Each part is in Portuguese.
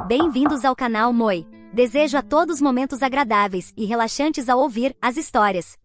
Bem-vindos ao canal Moi. Desejo a todos momentos agradáveis e relaxantes ao ouvir as histórias.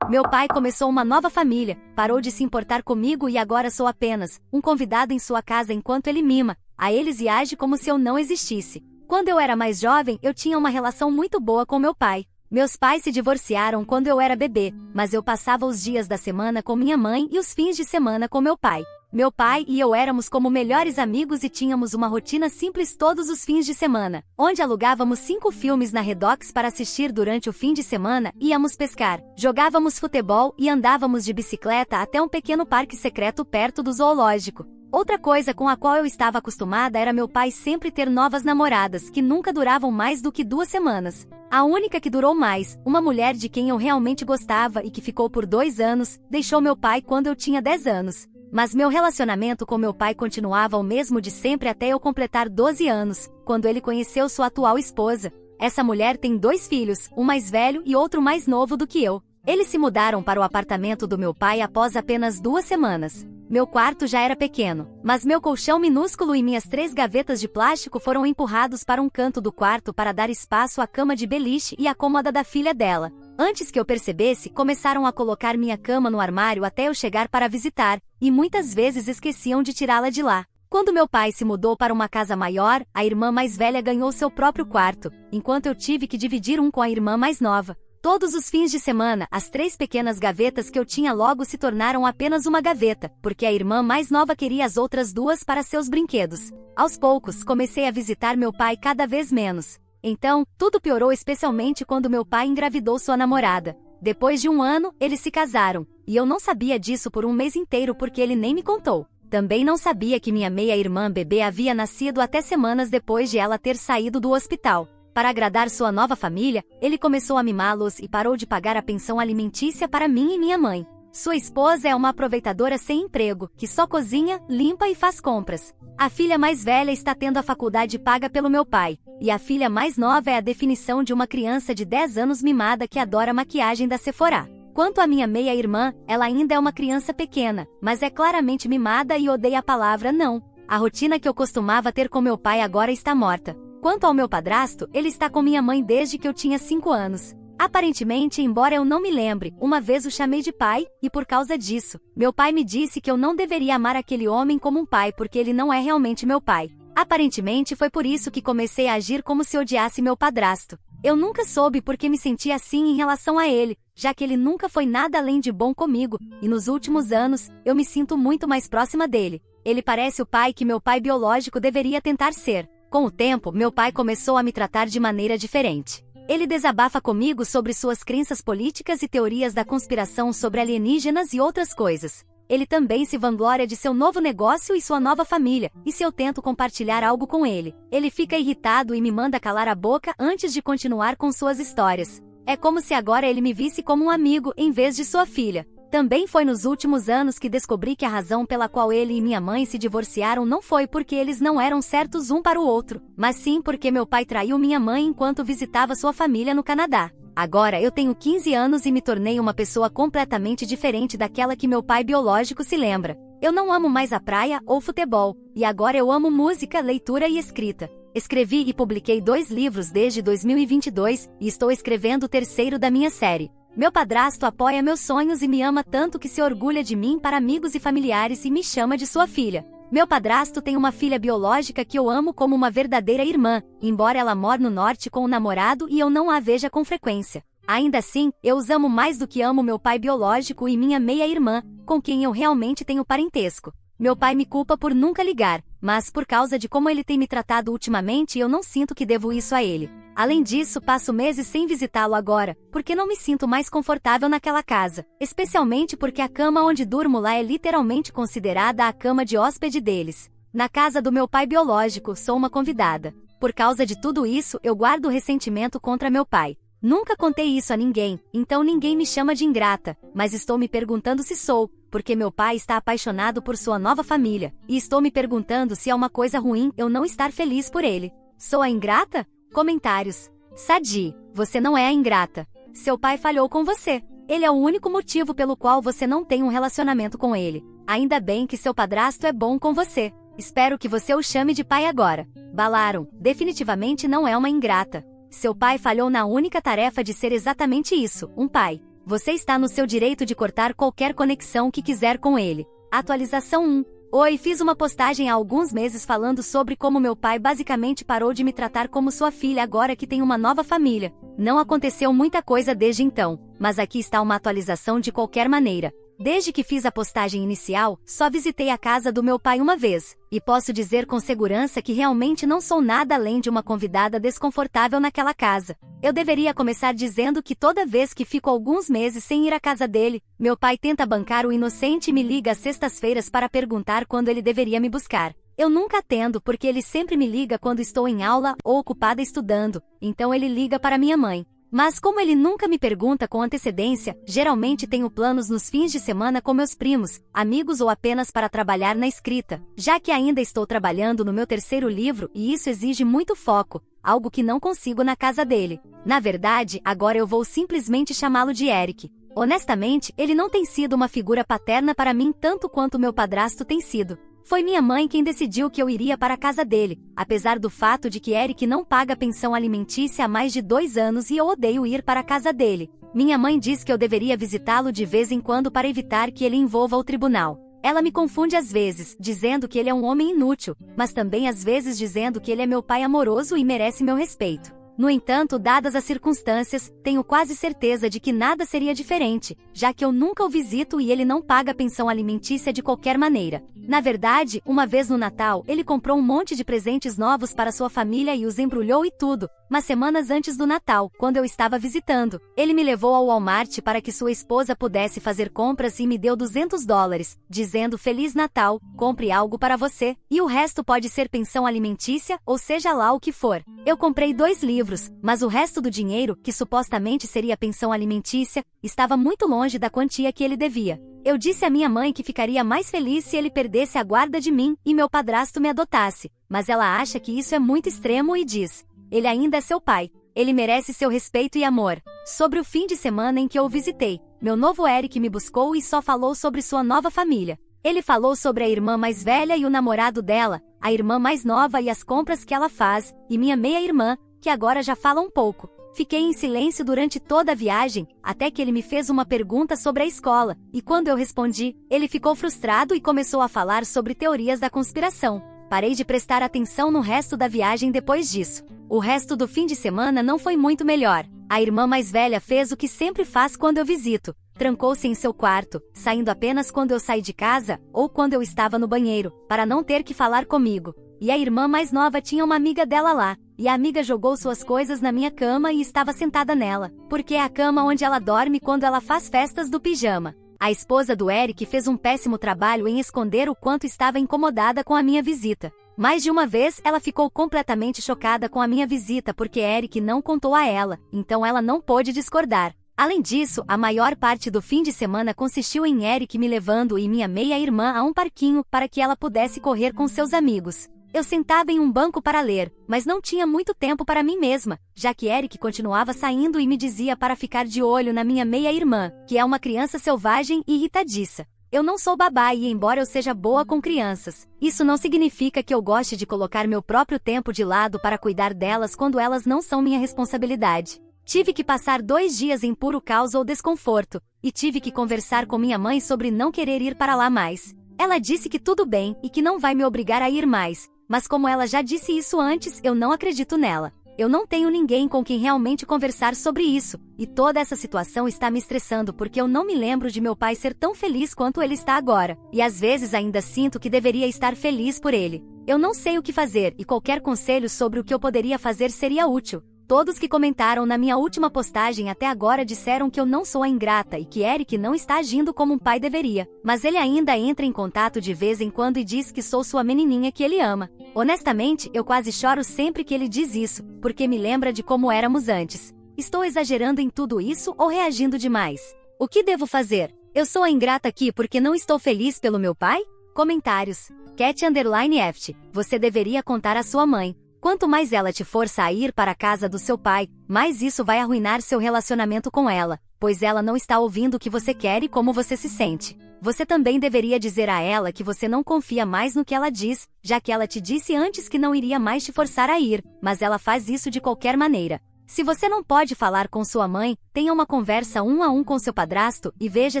Meu pai começou uma nova família, parou de se importar comigo e agora sou apenas um convidado em sua casa enquanto ele mima a eles e age como se eu não existisse. Quando eu era mais jovem, eu tinha uma relação muito boa com meu pai. Meus pais se divorciaram quando eu era bebê, mas eu passava os dias da semana com minha mãe e os fins de semana com meu pai. Meu pai e eu éramos como melhores amigos e tínhamos uma rotina simples todos os fins de semana, onde alugávamos 5 filmes na Redux para assistir durante o fim de semana, íamos pescar, jogávamos futebol e andávamos de bicicleta até um pequeno parque secreto perto do zoológico. Outra coisa com a qual eu estava acostumada era meu pai sempre ter novas namoradas que nunca duravam mais do que 2 semanas. A única que durou mais, uma mulher de quem eu realmente gostava e que ficou por 2 anos, deixou meu pai quando eu tinha 10 anos. Mas meu relacionamento com meu pai continuava o mesmo de sempre até eu completar 12 anos, quando ele conheceu sua atual esposa. Essa mulher tem 2 filhos, um mais velho e outro mais novo do que eu. Eles se mudaram para o apartamento do meu pai após apenas 2 semanas. Meu quarto já era pequeno, mas meu colchão minúsculo e minhas 3 gavetas de plástico foram empurrados para um canto do quarto para dar espaço à cama de beliche e à cômoda da filha dela. Antes que eu percebesse, começaram a colocar minha cama no armário até eu chegar para visitar, e muitas vezes esqueciam de tirá-la de lá. Quando meu pai se mudou para uma casa maior, a irmã mais velha ganhou seu próprio quarto, enquanto eu tive que dividir um com a irmã mais nova. Todos os fins de semana, as 3 pequenas gavetas que eu tinha logo se tornaram apenas uma gaveta, porque a irmã mais nova queria as outras 2 para seus brinquedos. Aos poucos, comecei a visitar meu pai cada vez menos. Então, tudo piorou especialmente quando meu pai engravidou sua namorada. Depois de 1 ano, eles se casaram, e eu não sabia disso por 1 mês inteiro porque ele nem me contou. Também não sabia que minha meia-irmã bebê havia nascido até semanas depois de ela ter saído do hospital. Para agradar sua nova família, ele começou a mimá-los e parou de pagar a pensão alimentícia para mim e minha mãe. Sua esposa é uma aproveitadora sem emprego, que só cozinha, limpa e faz compras. A filha mais velha está tendo a faculdade paga pelo meu pai, e a filha mais nova é a definição de uma criança de 10 anos mimada que adora maquiagem da Sephora. Quanto à minha meia-irmã, ela ainda é uma criança pequena, mas é claramente mimada e odeia a palavra não. A rotina que eu costumava ter com meu pai agora está morta. Quanto ao meu padrasto, ele está com minha mãe desde que eu tinha 5 anos. Aparentemente, embora eu não me lembre, uma vez o chamei de pai, e por causa disso, meu pai me disse que eu não deveria amar aquele homem como um pai porque ele não é realmente meu pai. Aparentemente foi por isso que comecei a agir como se odiasse meu padrasto. Eu nunca soube por que me sentia assim em relação a ele, já que ele nunca foi nada além de bom comigo, e nos últimos anos, eu me sinto muito mais próxima dele. Ele parece o pai que meu pai biológico deveria tentar ser. Com o tempo, meu pai começou a me tratar de maneira diferente. Ele desabafa comigo sobre suas crenças políticas e teorias da conspiração sobre alienígenas e outras coisas. Ele também se vangloria de seu novo negócio e sua nova família, e se eu tento compartilhar algo com ele, ele fica irritado e me manda calar a boca antes de continuar com suas histórias. É como se agora ele me visse como um amigo em vez de sua filha. Também foi nos últimos anos que descobri que a razão pela qual ele e minha mãe se divorciaram não foi porque eles não eram certos um para o outro, mas sim porque meu pai traiu minha mãe enquanto visitava sua família no Canadá. Agora eu tenho 15 anos e me tornei uma pessoa completamente diferente daquela que meu pai biológico se lembra. Eu não amo mais a praia ou futebol, e agora eu amo música, leitura e escrita. Escrevi e publiquei 2 livros desde 2022, e estou escrevendo o 3º da minha série. Meu padrasto apoia meus sonhos e me ama tanto que se orgulha de mim para amigos e familiares e me chama de sua filha. Meu padrasto tem uma filha biológica que eu amo como uma verdadeira irmã, embora ela more no norte com o namorado e eu não a veja com frequência. Ainda assim, eu os amo mais do que amo meu pai biológico e minha meia-irmã, com quem eu realmente tenho parentesco. Meu pai me culpa por nunca ligar, mas por causa de como ele tem me tratado ultimamente eu não sinto que devo isso a ele. Além disso, passo meses sem visitá-lo agora, porque não me sinto mais confortável naquela casa, especialmente porque a cama onde durmo lá é literalmente considerada a cama de hóspede deles. Na casa do meu pai biológico, sou uma convidada. Por causa de tudo isso, eu guardo ressentimento contra meu pai. Nunca contei isso a ninguém, então ninguém me chama de ingrata, mas estou me perguntando se sou, porque meu pai está apaixonado por sua nova família, e estou me perguntando se é uma coisa ruim eu não estar feliz por ele. Sou a ingrata? Comentários. Sadi, você não é a ingrata. Seu pai falhou com você. Ele é o único motivo pelo qual você não tem um relacionamento com ele. Ainda bem que seu padrasto é bom com você. Espero que você o chame de pai agora. Balaram, definitivamente não é uma ingrata. Seu pai falhou na única tarefa de ser exatamente isso, um pai. Você está no seu direito de cortar qualquer conexão que quiser com ele. Atualização 1. Oi, fiz uma postagem há alguns meses falando sobre como meu pai basicamente parou de me tratar como sua filha agora que tem uma nova família. Não aconteceu muita coisa desde então, mas aqui está uma atualização de qualquer maneira. Desde que fiz a postagem inicial, só visitei a casa do meu pai uma vez, e posso dizer com segurança que realmente não sou nada além de uma convidada desconfortável naquela casa. Eu deveria começar dizendo que toda vez que fico alguns meses sem ir à casa dele, meu pai tenta bancar o inocente e me liga às sextas-feiras para perguntar quando ele deveria me buscar. Eu nunca atendo porque ele sempre me liga quando estou em aula ou ocupada estudando, então ele liga para minha mãe. Mas como ele nunca me pergunta com antecedência, geralmente tenho planos nos fins de semana com meus primos, amigos ou apenas para trabalhar na escrita, já que ainda estou trabalhando no meu terceiro livro e isso exige muito foco, algo que não consigo na casa dele. Na verdade, agora eu vou simplesmente chamá-lo de Eric. Honestamente, ele não tem sido uma figura paterna para mim tanto quanto meu padrasto tem sido. Foi minha mãe quem decidiu que eu iria para a casa dele, apesar do fato de que Eric não paga pensão alimentícia há mais de 2 anos e eu odeio ir para a casa dele. Minha mãe diz que eu deveria visitá-lo de vez em quando para evitar que ele envolva o tribunal. Ela me confunde às vezes, dizendo que ele é um homem inútil, mas também às vezes dizendo que ele é meu pai amoroso e merece meu respeito. No entanto, dadas as circunstâncias, tenho quase certeza de que nada seria diferente, já que eu nunca o visito e ele não paga pensão alimentícia de qualquer maneira. Na verdade, uma vez no Natal, ele comprou um monte de presentes novos para sua família e os embrulhou e tudo, mas semanas antes do Natal, quando eu estava visitando, ele me levou ao Walmart para que sua esposa pudesse fazer compras e me deu $200, dizendo Feliz Natal, compre algo para você, e o resto pode ser pensão alimentícia, ou seja lá o que for. Eu comprei 2 livros, mas o resto do dinheiro, que supostamente seria pensão alimentícia, estava muito longe da quantia que ele devia. Eu disse à minha mãe que ficaria mais feliz se ele perdesse a guarda de mim e meu padrasto me adotasse, mas ela acha que isso é muito extremo e diz: ele ainda é seu pai, ele merece seu respeito e amor. Sobre o fim de semana em que eu o visitei, meu novo Eric me buscou e só falou sobre sua nova família. Ele falou sobre a irmã mais velha e o namorado dela, a irmã mais nova e as compras que ela faz, e minha meia-irmã, que agora já fala um pouco. Fiquei em silêncio durante toda a viagem, até que ele me fez uma pergunta sobre a escola, e quando eu respondi, ele ficou frustrado e começou a falar sobre teorias da conspiração. Parei de prestar atenção no resto da viagem depois disso. O resto do fim de semana não foi muito melhor. A irmã mais velha fez o que sempre faz quando eu visito. Trancou-se em seu quarto, saindo apenas quando eu saí de casa, ou quando eu estava no banheiro, para não ter que falar comigo. E a irmã mais nova tinha uma amiga dela lá, e a amiga jogou suas coisas na minha cama e estava sentada nela, porque é a cama onde ela dorme quando ela faz festas do pijama. A esposa do Eric fez um péssimo trabalho em esconder o quanto estava incomodada com a minha visita. Mais de uma vez, ela ficou completamente chocada com a minha visita porque Eric não contou a ela, então ela não pôde discordar. Além disso, a maior parte do fim de semana consistiu em Eric me levando e minha meia-irmã a um parquinho para que ela pudesse correr com seus amigos. Eu sentava em um banco para ler, mas não tinha muito tempo para mim mesma, já que Eric continuava saindo e me dizia para ficar de olho na minha meia-irmã, que é uma criança selvagem e irritadiça. Eu não sou babá e embora eu seja boa com crianças, isso não significa que eu goste de colocar meu próprio tempo de lado para cuidar delas quando elas não são minha responsabilidade. Tive que passar 2 dias em puro caos ou desconforto, e tive que conversar com minha mãe sobre não querer ir para lá mais. Ela disse que tudo bem e que não vai me obrigar a ir mais, mas como ela já disse isso antes, eu não acredito nela. Eu não tenho ninguém com quem realmente conversar sobre isso, e toda essa situação está me estressando porque eu não me lembro de meu pai ser tão feliz quanto ele está agora, e às vezes ainda sinto que deveria estar feliz por ele. Eu não sei o que fazer e qualquer conselho sobre o que eu poderia fazer seria útil. Todos que comentaram na minha última postagem até agora disseram que eu não sou a ingrata e que Eric não está agindo como um pai deveria, mas ele ainda entra em contato de vez em quando e diz que sou sua menininha que ele ama. Honestamente, eu quase choro sempre que ele diz isso, porque me lembra de como éramos antes. Estou exagerando em tudo isso ou reagindo demais? O que devo fazer? Eu sou a ingrata aqui porque não estou feliz pelo meu pai? Comentários. Cat_Eft, você deveria contar à sua mãe. Quanto mais ela te força a ir para a casa do seu pai, mais isso vai arruinar seu relacionamento com ela, pois ela não está ouvindo o que você quer e como você se sente. Você também deveria dizer a ela que você não confia mais no que ela diz, já que ela te disse antes que não iria mais te forçar a ir, mas ela faz isso de qualquer maneira. Se você não pode falar com sua mãe, tenha uma conversa 1 a 1 com seu padrasto e veja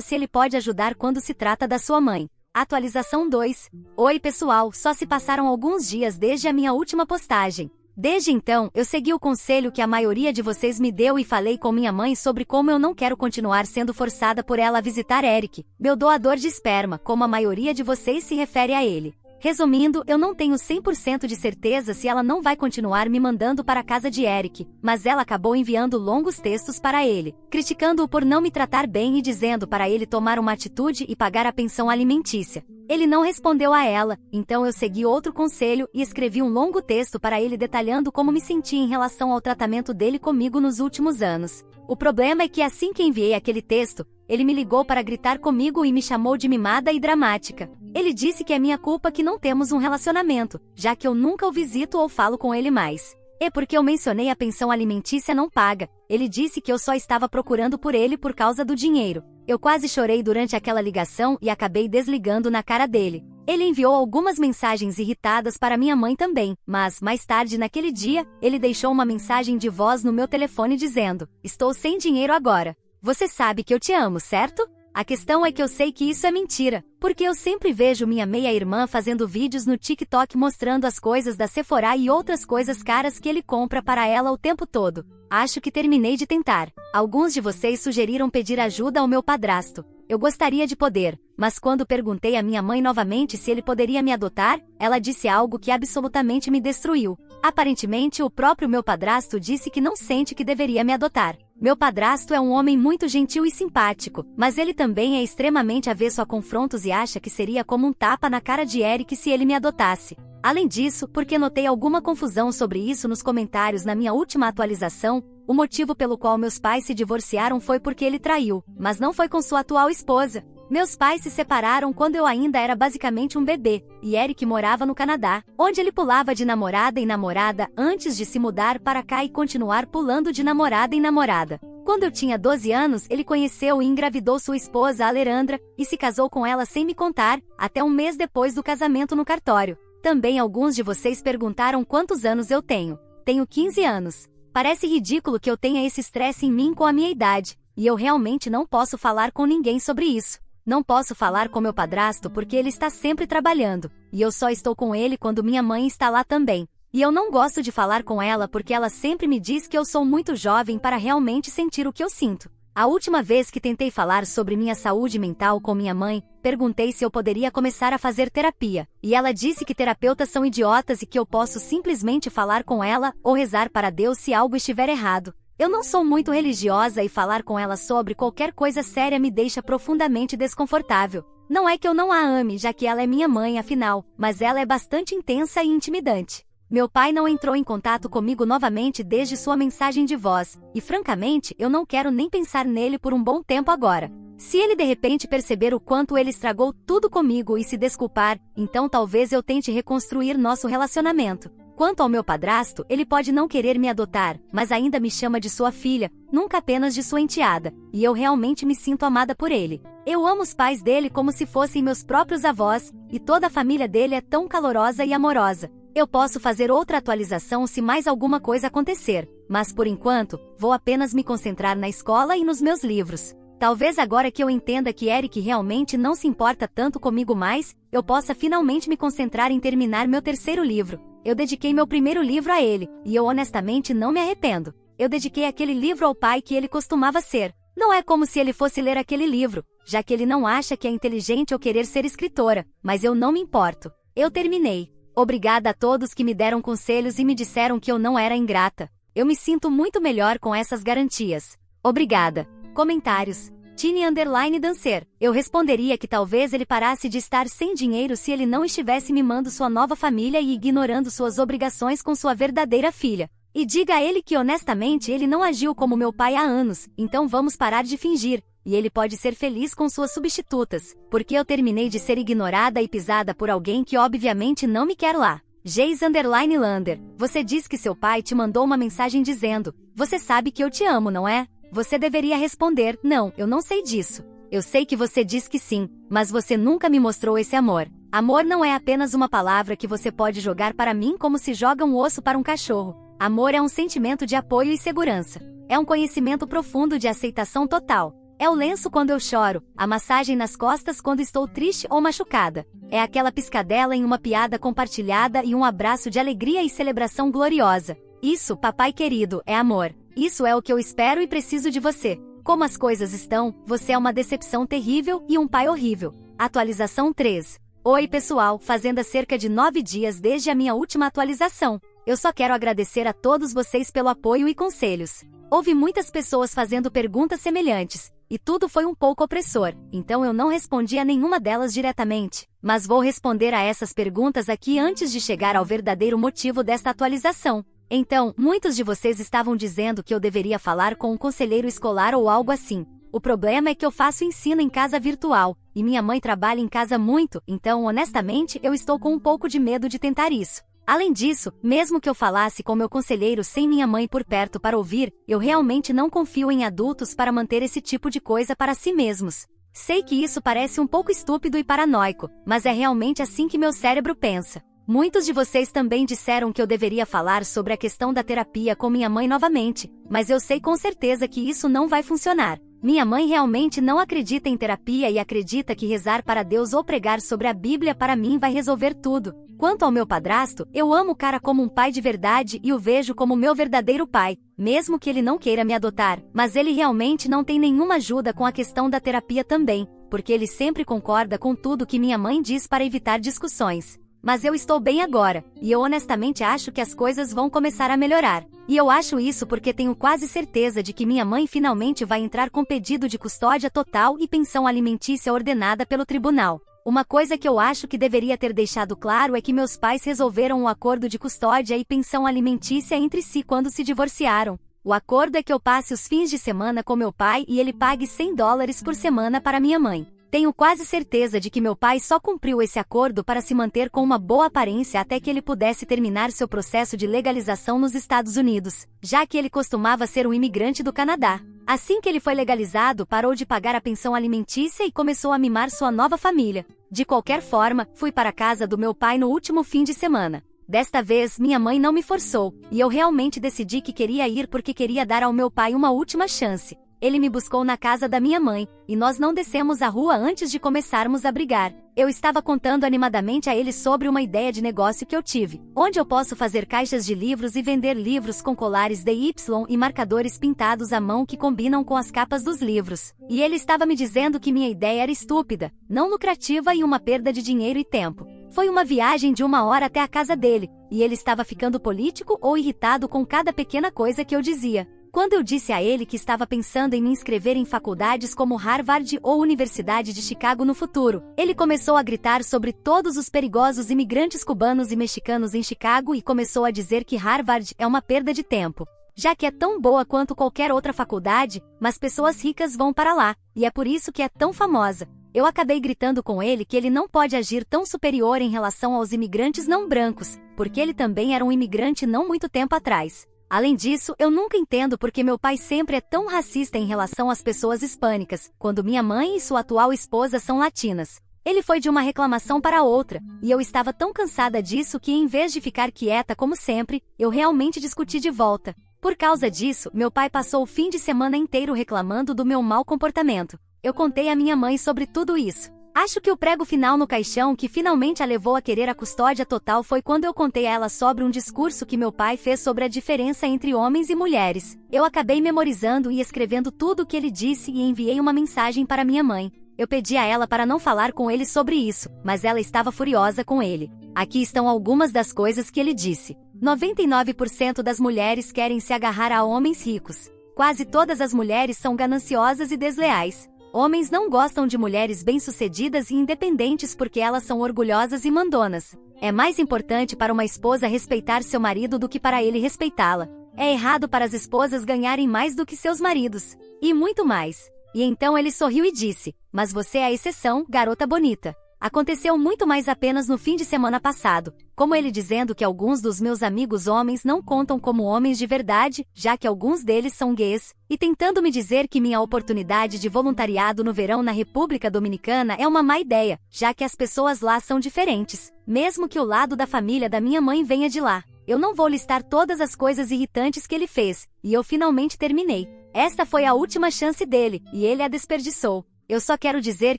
se ele pode ajudar quando se trata da sua mãe. Atualização 2. Oi pessoal, só se passaram alguns dias desde a minha última postagem. Desde então, eu segui o conselho que a maioria de vocês me deu e falei com minha mãe sobre como eu não quero continuar sendo forçada por ela a visitar Eric, meu doador de esperma, como a maioria de vocês se refere a ele. Resumindo, eu não tenho 100% de certeza se ela não vai continuar me mandando para a casa de Eric, mas ela acabou enviando longos textos para ele, criticando-o por não me tratar bem e dizendo para ele tomar uma atitude e pagar a pensão alimentícia. Ele não respondeu a ela, então eu segui outro conselho e escrevi um longo texto para ele detalhando como me senti em relação ao tratamento dele comigo nos últimos anos. O problema é que assim que enviei aquele texto, ele me ligou para gritar comigo e me chamou de mimada e dramática. Ele disse que é minha culpa que não temos um relacionamento, já que eu nunca o visito ou falo com ele mais. E porque eu mencionei a pensão alimentícia não paga, ele disse que eu só estava procurando por ele por causa do dinheiro. Eu quase chorei durante aquela ligação e acabei desligando na cara dele. Ele enviou algumas mensagens irritadas para minha mãe também, mas, mais tarde naquele dia, ele deixou uma mensagem de voz no meu telefone dizendo: "Estou sem dinheiro agora. Você sabe que eu te amo, certo?" A questão é que eu sei que isso é mentira, porque eu sempre vejo minha meia-irmã fazendo vídeos no TikTok mostrando as coisas da Sephora e outras coisas caras que ele compra para ela o tempo todo. Acho que terminei de tentar. Alguns de vocês sugeriram pedir ajuda ao meu padrasto. Eu gostaria de poder, mas quando perguntei à minha mãe novamente se ele poderia me adotar, ela disse algo que absolutamente me destruiu. Aparentemente, o próprio meu padrasto disse que não sente que deveria me adotar. Meu padrasto é um homem muito gentil e simpático, mas ele também é extremamente avesso a confrontos e acha que seria como um tapa na cara de Eric se ele me adotasse. Além disso, porque notei alguma confusão sobre isso nos comentários na minha última atualização, o motivo pelo qual meus pais se divorciaram foi porque ele traiu, mas não foi com sua atual esposa. Meus pais se separaram quando eu ainda era basicamente um bebê, e Eric morava no Canadá, onde ele pulava de namorada em namorada antes de se mudar para cá e continuar pulando de namorada em namorada. Quando eu tinha 12 anos, ele conheceu e engravidou sua esposa, Alejandra, e se casou com ela sem me contar, até um mês depois do casamento no cartório. Também alguns de vocês perguntaram quantos anos eu tenho. Tenho 15 anos. Parece ridículo que eu tenha esse estresse em mim com a minha idade, e eu realmente não posso falar com ninguém sobre isso. Não posso falar com meu padrasto porque ele está sempre trabalhando, e eu só estou com ele quando minha mãe está lá também. E eu não gosto de falar com ela porque ela sempre me diz que eu sou muito jovem para realmente sentir o que eu sinto. A última vez que tentei falar sobre minha saúde mental com minha mãe, perguntei se eu poderia começar a fazer terapia, e ela disse que terapeutas são idiotas e que eu posso simplesmente falar com ela ou rezar para Deus se algo estiver errado. Eu não sou muito religiosa e falar com ela sobre qualquer coisa séria me deixa profundamente desconfortável. Não é que eu não a ame, já que ela é minha mãe afinal, mas ela é bastante intensa e intimidante. Meu pai não entrou em contato comigo novamente desde sua mensagem de voz, e francamente, eu não quero nem pensar nele por um bom tempo agora. Se ele de repente perceber o quanto ele estragou tudo comigo e se desculpar, então talvez eu tente reconstruir nosso relacionamento. Quanto ao meu padrasto, ele pode não querer me adotar, mas ainda me chama de sua filha, nunca apenas de sua enteada, e eu realmente me sinto amada por ele. Eu amo os pais dele como se fossem meus próprios avós, e toda a família dele é tão calorosa e amorosa. Eu posso fazer outra atualização se mais alguma coisa acontecer, mas por enquanto, vou apenas me concentrar na escola e nos meus livros. Talvez agora que eu entenda que Eric realmente não se importa tanto comigo mais, eu possa finalmente me concentrar em terminar meu terceiro livro. Eu dediquei meu primeiro livro a ele, e eu honestamente não me arrependo. Eu dediquei aquele livro ao pai que ele costumava ser. Não é como se ele fosse ler aquele livro, já que ele não acha que é inteligente ou querer ser escritora, mas eu não me importo. Eu terminei. Obrigada a todos que me deram conselhos e me disseram que eu não era ingrata. Eu me sinto muito melhor com essas garantias. Obrigada. Comentários. Tini_Dancer. Eu responderia que talvez ele parasse de estar sem dinheiro se ele não estivesse mimando sua nova família e ignorando suas obrigações com sua verdadeira filha. E diga a ele que honestamente ele não agiu como meu pai há anos, então vamos parar de fingir. E ele pode ser feliz com suas substitutas, porque eu terminei de ser ignorada e pisada por alguém que obviamente não me quer lá. Geis_Lander. Você diz que seu pai te mandou uma mensagem dizendo: "Você sabe que eu te amo, não é?" Você deveria responder: "Não, eu não sei disso." Eu sei que você diz que sim, mas você nunca me mostrou esse amor. Amor não é apenas uma palavra que você pode jogar para mim como se joga um osso para um cachorro. Amor é um sentimento de apoio e segurança. É um conhecimento profundo de aceitação total. É o lenço quando eu choro, a massagem nas costas quando estou triste ou machucada. É aquela piscadela em uma piada compartilhada e um abraço de alegria e celebração gloriosa. Isso, papai querido, é amor. Isso é o que eu espero e preciso de você. Como as coisas estão, você é uma decepção terrível e um pai horrível. Atualização 3. Oi pessoal, fazendo cerca de 9 dias desde a minha última atualização. Eu só quero agradecer a todos vocês pelo apoio e conselhos. Houve muitas pessoas fazendo perguntas semelhantes, e tudo foi um pouco opressor, então eu não respondi a nenhuma delas diretamente, mas vou responder a essas perguntas aqui antes de chegar ao verdadeiro motivo desta atualização. Então, muitos de vocês estavam dizendo que eu deveria falar com um conselheiro escolar ou algo assim. O problema é que eu faço ensino em casa virtual, e minha mãe trabalha em casa muito, então honestamente eu estou com um pouco de medo de tentar isso. Além disso, mesmo que eu falasse com meu conselheiro sem minha mãe por perto para ouvir, eu realmente não confio em adultos para manter esse tipo de coisa para si mesmos. Sei que isso parece um pouco estúpido e paranoico, mas é realmente assim que meu cérebro pensa. Muitos de vocês também disseram que eu deveria falar sobre a questão da terapia com minha mãe novamente, mas eu sei com certeza que isso não vai funcionar. Minha mãe realmente não acredita em terapia e acredita que rezar para Deus ou pregar sobre a Bíblia para mim vai resolver tudo. Quanto ao meu padrasto, eu amo o cara como um pai de verdade e o vejo como meu verdadeiro pai, mesmo que ele não queira me adotar, mas ele realmente não tem nenhuma ajuda com a questão da terapia também, porque ele sempre concorda com tudo que minha mãe diz para evitar discussões. Mas eu estou bem agora, e eu honestamente acho que as coisas vão começar a melhorar. E eu acho isso porque tenho quase certeza de que minha mãe finalmente vai entrar com pedido de custódia total e pensão alimentícia ordenada pelo tribunal. Uma coisa que eu acho que deveria ter deixado claro é que meus pais resolveram um acordo de custódia e pensão alimentícia entre si quando se divorciaram. O acordo é que eu passe os fins de semana com meu pai e ele pague $100 por semana para minha mãe. Tenho quase certeza de que meu pai só cumpriu esse acordo para se manter com uma boa aparência até que ele pudesse terminar seu processo de legalização nos Estados Unidos, já que ele costumava ser um imigrante do Canadá. Assim que ele foi legalizado, parou de pagar a pensão alimentícia e começou a mimar sua nova família. De qualquer forma, fui para a casa do meu pai no último fim de semana. Desta vez, minha mãe não me forçou, e eu realmente decidi que queria ir porque queria dar ao meu pai uma última chance. Ele me buscou na casa da minha mãe, e nós não descemos a rua antes de começarmos a brigar. Eu estava contando animadamente a ele sobre uma ideia de negócio que eu tive, onde eu posso fazer caixas de livros e vender livros com colares DY e marcadores pintados à mão que combinam com as capas dos livros. E ele estava me dizendo que minha ideia era estúpida, não lucrativa e uma perda de dinheiro e tempo. Foi uma viagem de 1 hora até a casa dele, e ele estava ficando político ou irritado com cada pequena coisa que eu dizia. Quando eu disse a ele que estava pensando em me inscrever em faculdades como Harvard ou Universidade de Chicago no futuro, ele começou a gritar sobre todos os perigosos imigrantes cubanos e mexicanos em Chicago e começou a dizer que Harvard é uma perda de tempo, já que é tão boa quanto qualquer outra faculdade, mas pessoas ricas vão para lá, e é por isso que é tão famosa. Eu acabei gritando com ele que ele não pode agir tão superior em relação aos imigrantes não brancos, porque ele também era um imigrante não muito tempo atrás. Além disso, eu nunca entendo porque meu pai sempre é tão racista em relação às pessoas hispânicas, quando minha mãe e sua atual esposa são latinas. Ele foi de uma reclamação para outra, e eu estava tão cansada disso que em vez de ficar quieta como sempre, eu realmente discuti de volta. Por causa disso, meu pai passou o fim de semana inteiro reclamando do meu mau comportamento. Eu contei à minha mãe sobre tudo isso. Acho que o prego final no caixão que finalmente a levou a querer a custódia total foi quando eu contei a ela sobre um discurso que meu pai fez sobre a diferença entre homens e mulheres. Eu acabei memorizando e escrevendo tudo o que ele disse e enviei uma mensagem para minha mãe. Eu pedi a ela para não falar com ele sobre isso, mas ela estava furiosa com ele. Aqui estão algumas das coisas que ele disse. 99% das mulheres querem se agarrar a homens ricos. Quase todas as mulheres são gananciosas e desleais. Homens não gostam de mulheres bem-sucedidas e independentes porque elas são orgulhosas e mandonas. É mais importante para uma esposa respeitar seu marido do que para ele respeitá-la. É errado para as esposas ganharem mais do que seus maridos. E muito mais. E então ele sorriu e disse: "Mas você é a exceção, garota bonita." Aconteceu muito mais apenas no fim de semana passado, como ele dizendo que alguns dos meus amigos homens não contam como homens de verdade, já que alguns deles são gays, e tentando me dizer que minha oportunidade de voluntariado no verão na República Dominicana é uma má ideia, já que as pessoas lá são diferentes, mesmo que o lado da família da minha mãe venha de lá. Eu não vou listar todas as coisas irritantes que ele fez, e eu finalmente terminei. Esta foi a última chance dele, e ele a desperdiçou. Eu só quero dizer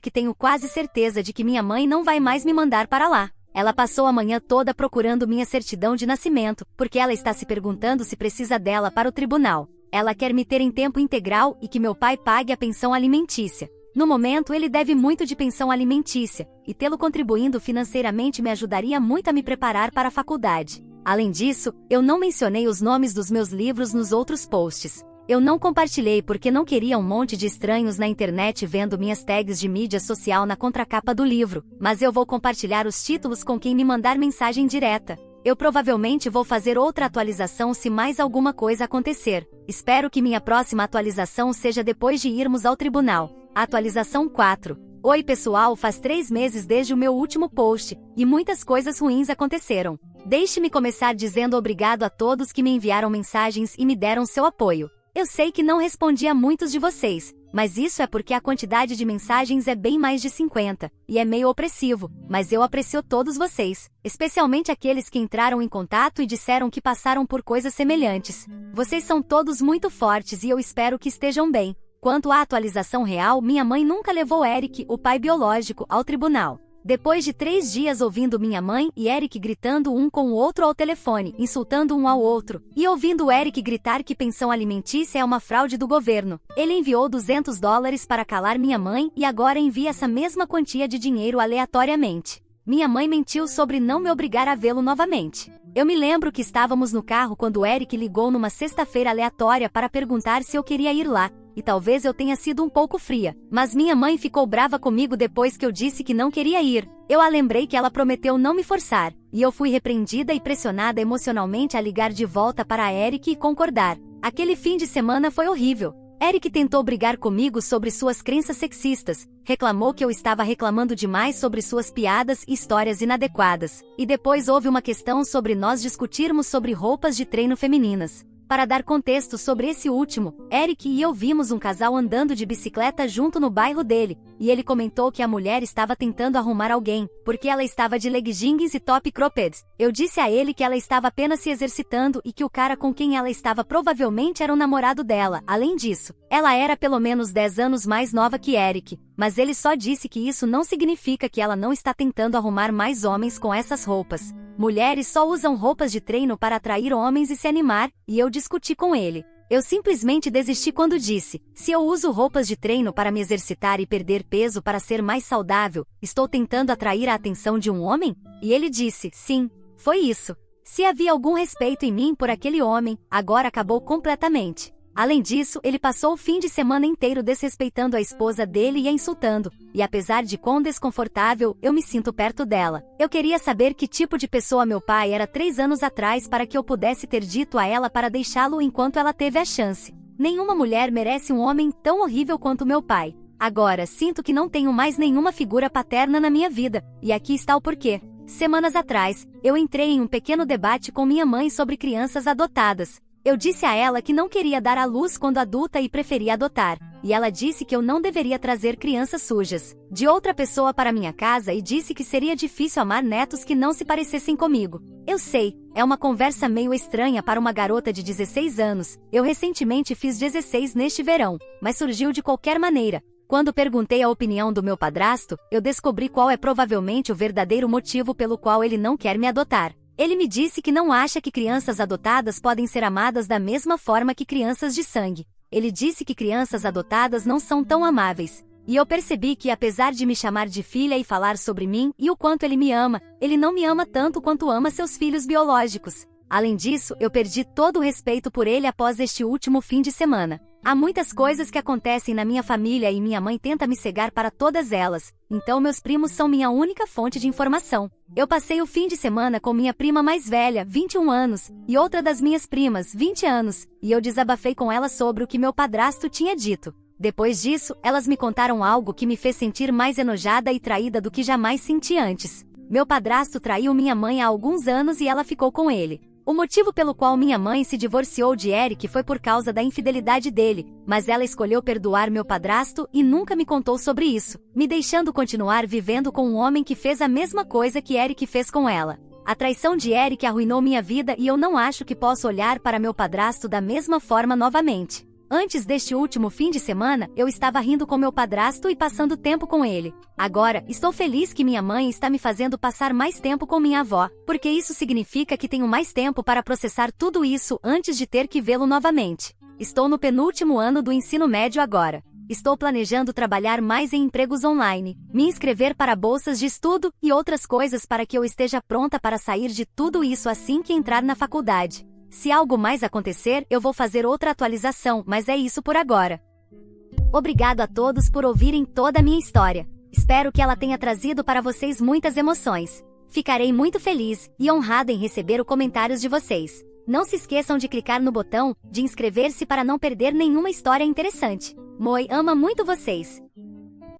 que tenho quase certeza de que minha mãe não vai mais me mandar para lá. Ela passou a manhã toda procurando minha certidão de nascimento, porque ela está se perguntando se precisa dela para o tribunal. Ela quer me ter em tempo integral e que meu pai pague a pensão alimentícia. No momento, ele deve muito de pensão alimentícia, e tê-lo contribuindo financeiramente me ajudaria muito a me preparar para a faculdade. Além disso, eu não mencionei os nomes dos meus livros nos outros posts. Eu não compartilhei porque não queria um monte de estranhos na internet vendo minhas tags de mídia social na contracapa do livro, mas eu vou compartilhar os títulos com quem me mandar mensagem direta. Eu provavelmente vou fazer outra atualização se mais alguma coisa acontecer. Espero que minha próxima atualização seja depois de irmos ao tribunal. Atualização 4. Oi pessoal, faz 3 meses desde o meu último post, e muitas coisas ruins aconteceram. Deixe-me começar dizendo obrigado a todos que me enviaram mensagens e me deram seu apoio. Eu sei que não respondi a muitos de vocês, mas isso é porque a quantidade de mensagens é bem mais de 50, e é meio opressivo, mas eu aprecio todos vocês, especialmente aqueles que entraram em contato e disseram que passaram por coisas semelhantes. Vocês são todos muito fortes e eu espero que estejam bem. Quanto à atualização real, minha mãe nunca levou Eric, o pai biológico, ao tribunal. Depois de 3 dias ouvindo minha mãe e Eric gritando um com o outro ao telefone, insultando um ao outro, e ouvindo Eric gritar que pensão alimentícia é uma fraude do governo, ele enviou $200 para calar minha mãe e agora envia essa mesma quantia de dinheiro aleatoriamente. Minha mãe mentiu sobre não me obrigar a vê-lo novamente. Eu me lembro que estávamos no carro quando Eric ligou numa sexta-feira aleatória para perguntar se eu queria ir lá. E talvez eu tenha sido um pouco fria, mas minha mãe ficou brava comigo depois que eu disse que não queria ir. Eu a lembrei que ela prometeu não me forçar, e eu fui repreendida e pressionada emocionalmente a ligar de volta para Eric e concordar. Aquele fim de semana foi horrível. Eric tentou brigar comigo sobre suas crenças sexistas, reclamou que eu estava reclamando demais sobre suas piadas e histórias inadequadas, e depois houve uma questão sobre nós discutirmos sobre roupas de treino femininas. Para dar contexto sobre esse último, Eric e eu vimos um casal andando de bicicleta junto no bairro dele, e ele comentou que a mulher estava tentando arrumar alguém, porque ela estava de leggings e top cropped. Eu disse a ele que ela estava apenas se exercitando e que o cara com quem ela estava provavelmente era o namorado dela. Além disso, ela era pelo menos 10 anos mais nova que Eric, mas ele só disse que isso não significa que ela não está tentando arrumar mais homens com essas roupas. Mulheres só usam roupas de treino para atrair homens e se animar, e eu discuti com ele. Eu simplesmente desisti quando disse, se eu uso roupas de treino para me exercitar e perder peso para ser mais saudável, estou tentando atrair a atenção de um homem? E ele disse, sim, foi isso. Se havia algum respeito em mim por aquele homem, agora acabou completamente. Além disso, ele passou o fim de semana inteiro desrespeitando a esposa dele e a insultando, e apesar de quão desconfortável, eu me sinto perto dela. Eu queria saber que tipo de pessoa meu pai era 3 anos atrás para que eu pudesse ter dito a ela para deixá-lo enquanto ela teve a chance. Nenhuma mulher merece um homem tão horrível quanto meu pai. Agora, sinto que não tenho mais nenhuma figura paterna na minha vida, e aqui está o porquê. Semanas atrás, eu entrei em um pequeno debate com minha mãe sobre crianças adotadas. Eu disse a ela que não queria dar à luz quando adulta e preferia adotar, e ela disse que eu não deveria trazer crianças sujas de outra pessoa para minha casa e disse que seria difícil amar netos que não se parecessem comigo. Eu sei, é uma conversa meio estranha para uma garota de 16 anos, eu recentemente fiz 16 neste verão, mas surgiu de qualquer maneira. Quando perguntei a opinião do meu padrasto, eu descobri qual é provavelmente o verdadeiro motivo pelo qual ele não quer me adotar. Ele me disse que não acha que crianças adotadas podem ser amadas da mesma forma que crianças de sangue. Ele disse que crianças adotadas não são tão amáveis. E eu percebi que apesar de me chamar de filha e falar sobre mim e o quanto ele me ama, ele não me ama tanto quanto ama seus filhos biológicos. Além disso, eu perdi todo o respeito por ele após este último fim de semana. Há muitas coisas que acontecem na minha família e minha mãe tenta me cegar para todas elas, então meus primos são minha única fonte de informação. Eu passei o fim de semana com minha prima mais velha, 21 anos, e outra das minhas primas, 20 anos, e eu desabafei com ela sobre o que meu padrasto tinha dito. Depois disso, elas me contaram algo que me fez sentir mais enojada e traída do que jamais senti antes. Meu padrasto traiu minha mãe há alguns anos e ela ficou com ele. O motivo pelo qual minha mãe se divorciou de Eric foi por causa da infidelidade dele, mas ela escolheu perdoar meu padrasto e nunca me contou sobre isso, me deixando continuar vivendo com um homem que fez a mesma coisa que Eric fez com ela. A traição de Eric arruinou minha vida e eu não acho que posso olhar para meu padrasto da mesma forma novamente. Antes deste último fim de semana, eu estava rindo com meu padrasto e passando tempo com ele. Agora, estou feliz que minha mãe está me fazendo passar mais tempo com minha avó, porque isso significa que tenho mais tempo para processar tudo isso antes de ter que vê-lo novamente. Estou no penúltimo ano do ensino médio agora. Estou planejando trabalhar mais em empregos online, me inscrever para bolsas de estudo e outras coisas para que eu esteja pronta para sair de tudo isso assim que entrar na faculdade. Se algo mais acontecer, eu vou fazer outra atualização, mas é isso por agora. Obrigado a todos por ouvirem toda a minha história. Espero que ela tenha trazido para vocês muitas emoções. Ficarei muito feliz e honrada em receber os comentários de vocês. Não se esqueçam de clicar no botão de inscrever-se para não perder nenhuma história interessante. Moi ama muito vocês.